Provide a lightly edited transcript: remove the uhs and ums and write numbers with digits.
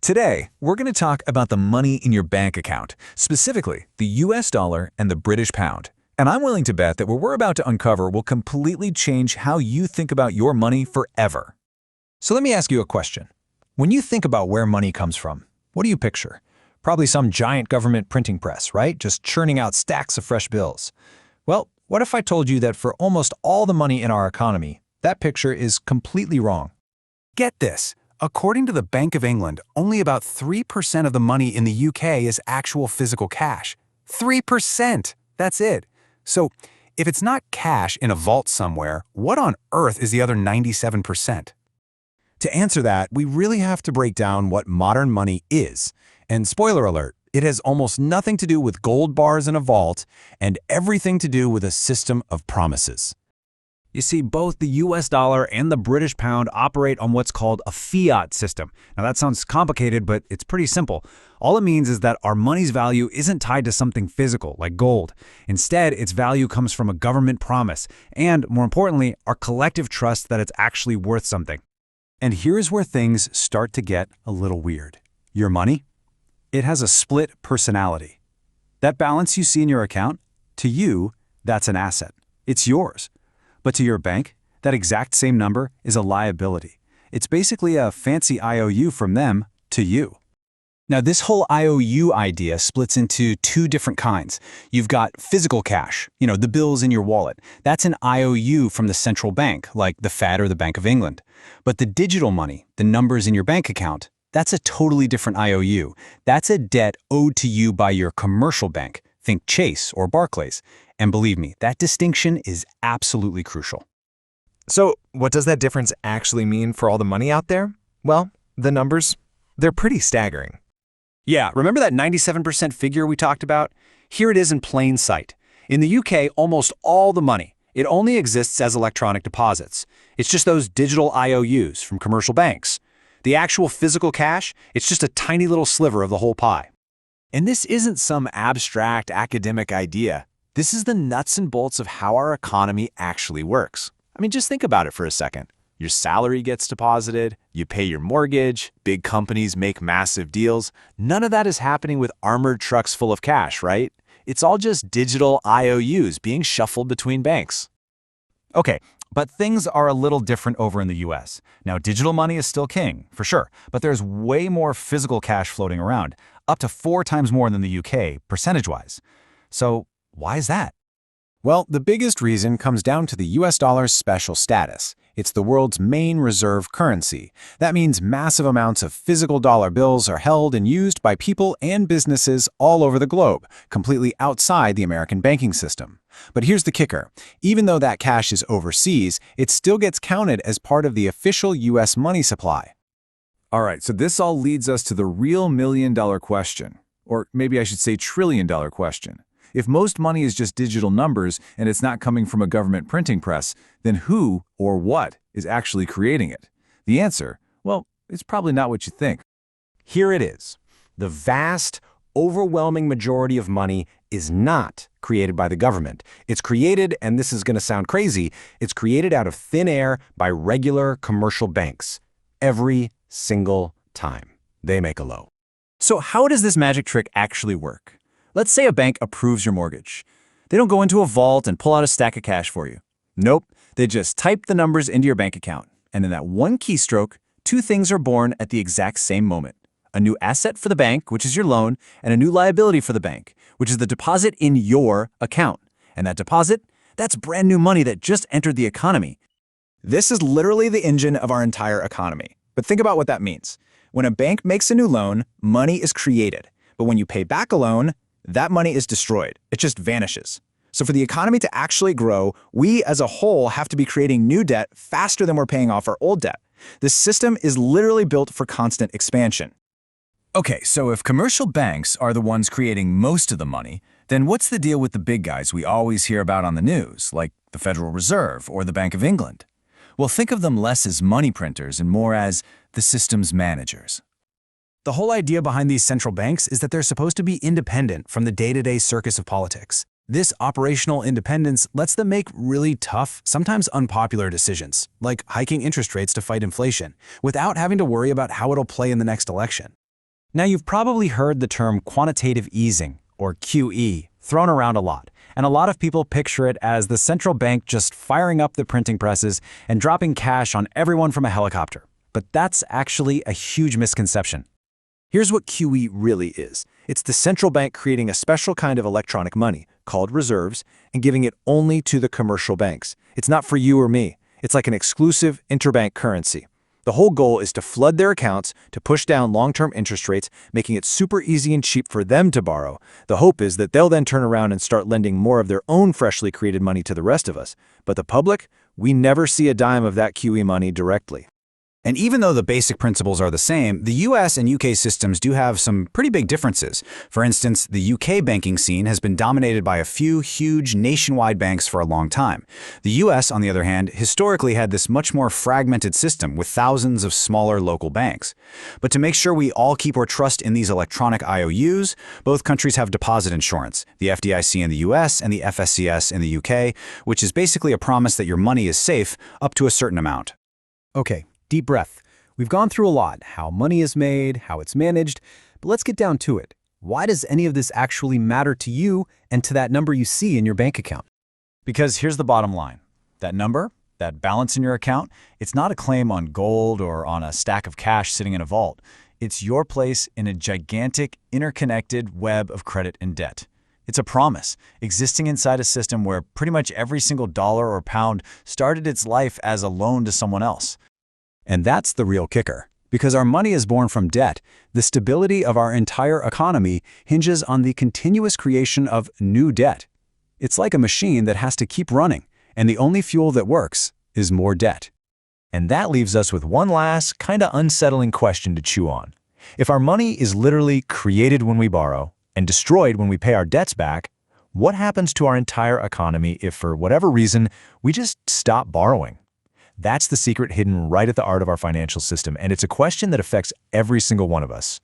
Today, we're going to talk about the money in your bank account, specifically the US dollar and the British pound. And I'm willing to bet that what we're about to uncover will completely change how you think about your money forever. So let me ask you a question. When you think about where money comes from, what do you picture? Probably some giant government printing press, right? Just churning out stacks of fresh bills. Well, what if I told you that for almost all the money in our economy, that picture is completely wrong? Get this. According to the Bank of England, only about 3% of the money in the UK is actual physical cash. 3%! That's it. So, if it's not cash in a vault somewhere, what on earth is the other 97%? To answer that, we really have to break down what modern money is. And spoiler alert, it has almost nothing to do with gold bars in a vault and everything to do with a system of promises. You see, both the US dollar and the British pound operate on what's called a fiat system. Now that sounds complicated, but it's pretty simple. All it means is that our money's value isn't tied to something physical, like gold. Instead, its value comes from a government promise, and more importantly, our collective trust that it's actually worth something. And here's where things start to get a little weird. Your money? It has a split personality. That balance you see in your account, to you, that's an asset. It's yours. But to your bank, that exact same number is a liability. It's basically a fancy IOU from them to you. Now, this whole IOU idea splits into two different kinds. You've got physical cash, the bills in your wallet. That's an IOU from the central bank, like the Fed or the Bank of England. But the digital money, the numbers in your bank account, that's a totally different IOU. That's a debt owed to you by your commercial bank. Think Chase or Barclays. And believe me, that distinction is absolutely crucial. So, what does that difference actually mean for all the money out there? Well, the numbers, they're pretty staggering. Yeah, remember that 97% figure we talked about? Here it is in plain sight. In the UK, almost all the money, it only exists as electronic deposits. It's just those digital IOUs from commercial banks. The actual physical cash, it's just a tiny little sliver of the whole pie. And this isn't some abstract academic idea. This is the nuts and bolts of how our economy actually works. I mean, just think about it for a second. Your salary gets deposited, you pay your mortgage, big companies make massive deals. None of that is happening with armored trucks full of cash, right? It's all just digital IOUs being shuffled between banks. Okay, but things are a little different over in the US. Now, digital money is still king, for sure, but there's way more physical cash floating around, up to 4 times more than the UK, percentage-wise. So, why is that? Well, the biggest reason comes down to the US dollar's special status. It's the world's main reserve currency. That means massive amounts of physical dollar bills are held and used by people and businesses all over the globe, completely outside the American banking system. But here's the kicker. Even though that cash is overseas, it still gets counted as part of the official US money supply. All right, so this all leads us to the real million-dollar question, or maybe I should say trillion-dollar question. If most money is just digital numbers and it's not coming from a government printing press, then who or what is actually creating it? The answer, well, it's probably not what you think. Here it is. The vast, overwhelming majority of money is not created by the government. It's created, and this is going to sound crazy, it's created out of thin air by regular commercial banks. Every single time they make a low. So how does this magic trick actually work? Let's say a bank approves your mortgage. They don't go into a vault and pull out a stack of cash for you. Nope, they just type the numbers into your bank account. And in that one keystroke, two things are born at the exact same moment. A new asset for the bank, which is your loan, and a new liability for the bank, which is the deposit in your account. And that deposit, that's brand new money that just entered the economy. This is literally the engine of our entire economy. But think about what that means. When a bank makes a new loan, money is created. But when you pay back a loan, that money is destroyed. It just vanishes. So for the economy to actually grow, we as a whole have to be creating new debt faster than we're paying off our old debt. This system is literally built for constant expansion. Okay, so if commercial banks are the ones creating most of the money, then what's the deal with the big guys we always hear about on the news, like the Federal Reserve or the Bank of England? Well, think of them less as money printers and more as the system's managers. The whole idea behind these central banks is that they're supposed to be independent from the day-to-day circus of politics. This operational independence lets them make really tough, sometimes unpopular decisions, like hiking interest rates to fight inflation, without having to worry about how it'll play in the next election. Now, you've probably heard the term quantitative easing, or QE, thrown around a lot, and a lot of people picture it as the central bank just firing up the printing presses and dropping cash on everyone from a helicopter. But that's actually a huge misconception. Here's what QE really is. It's the central bank creating a special kind of electronic money, called reserves, and giving it only to the commercial banks. It's not for you or me. It's like an exclusive interbank currency. The whole goal is to flood their accounts, to push down long-term interest rates, making it super easy and cheap for them to borrow. The hope is that they'll then turn around and start lending more of their own freshly created money to the rest of us. But the public, we never see a dime of that QE money directly. And even though the basic principles are the same, the US and UK systems do have some pretty big differences. For instance, the UK banking scene has been dominated by a few huge nationwide banks for a long time. The US, on the other hand, historically had this much more fragmented system with thousands of smaller local banks. But to make sure we all keep our trust in these electronic IOUs, both countries have deposit insurance, the FDIC in the US and the FSCS in the UK, which is basically a promise that your money is safe up to a certain amount. Okay. Deep breath. We've gone through a lot, how money is made, how it's managed, but let's get down to it. Why does any of this actually matter to you and to that number you see in your bank account? Because here's the bottom line. That number, that balance in your account, it's not a claim on gold or on a stack of cash sitting in a vault. It's your place in a gigantic, interconnected web of credit and debt. It's a promise, existing inside a system where pretty much every single dollar or pound started its life as a loan to someone else. And that's the real kicker. Because our money is born from debt, the stability of our entire economy hinges on the continuous creation of new debt. It's like a machine that has to keep running, and the only fuel that works is more debt. And that leaves us with one last, kind of unsettling question to chew on. If our money is literally created when we borrow and destroyed when we pay our debts back, what happens to our entire economy if, for whatever reason, we just stop borrowing? That's the secret hidden right at the heart of our financial system, and it's a question that affects every single one of us.